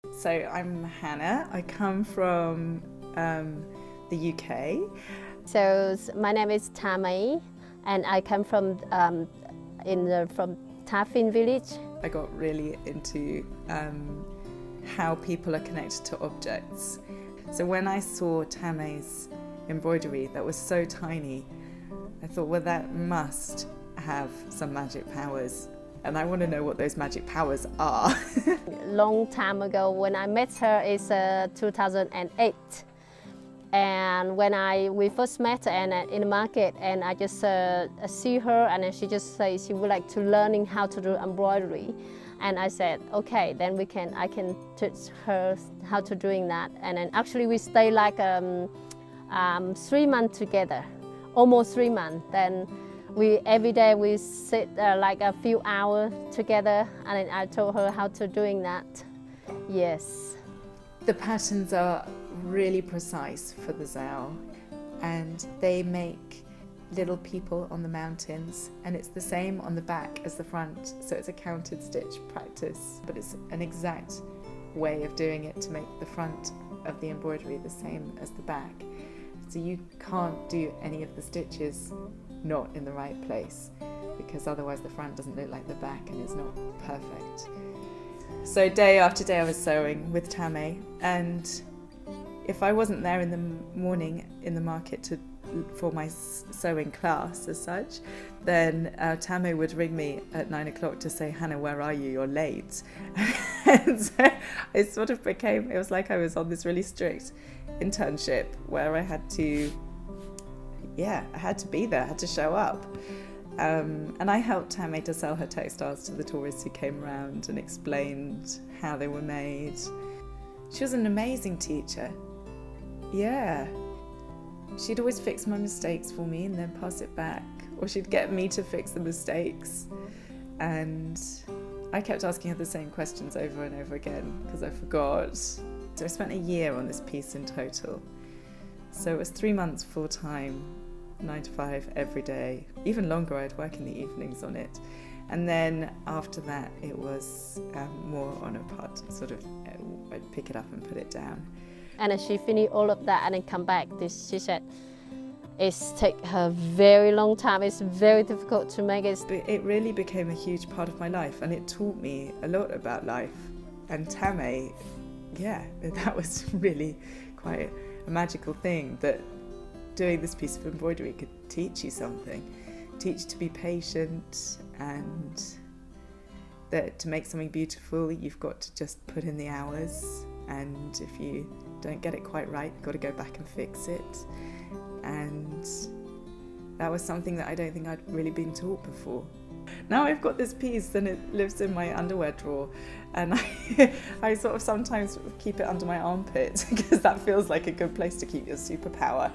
So I'm Hannah. I come from the UK. So my name is TAMAY, and I come from from Tafin village. I got really into how people are connected to objects. So when I saw Tamay's embroidery that was so tiny, I thought, well, that must have some magic powers. And I want to know what those magic powers are. Long time ago, when I met her, is 2008. And when we first met and in the market, and I just see her, and then she just says she would like to learning how to do embroidery, and I said, okay, then I can teach her how to doing that. And then actually we stay like 3 months together, almost 3 months. Then every day we sit like a few hours together, and then I told her how to doing that. Yes. The patterns are really precise for the Zao, and they make little people on the mountains, and it's the same on the back as the front, so it's a counted stitch practice, but it's an exact way of doing it to make the front of the embroidery the same as the back. So you can't do any of the stitches not in the right place, because otherwise the front doesn't look like the back and it's not perfect. So day after day I was sewing with Tamay, and if I wasn't there in the morning in the market for my sewing class as such, then Tamay would ring me at 9 o'clock to say, Hannah, where are you? You're late. And so it sort of became, it was like I was on this really strict internship where I had to, I had to be there, I had to show up. And I helped Tamay to sell her textiles to the tourists who came around and explained how they were made. She was an amazing teacher. Yeah. She'd always fix my mistakes for me and then pass it back, or she'd get me to fix the mistakes. And I kept asking her the same questions over and over again because I forgot. So I spent a year on this piece in total. So it was 3 months full time, 9 to 5 every day. Even longer, I'd work in the evenings on it. And then after that, it was more on a part, sort of, I'd pick it up and put it down. And then she finished all of that and then come back. She said, it's take her very long time. It's very difficult to make it. It really became a huge part of my life, and it taught me a lot about life. And Tamay, that was really quite a magical thing, that doing this piece of embroidery could teach you something. Teach you to be patient, and that to make something beautiful, you've got to just put in the hours. And if you don't get it quite right, you've got to go back and fix it. And that was something that I don't think I'd really been taught before. Now I've got this piece and it lives in my underwear drawer, and I sort of sometimes keep it under my armpit because that feels like a good place to keep your superpower.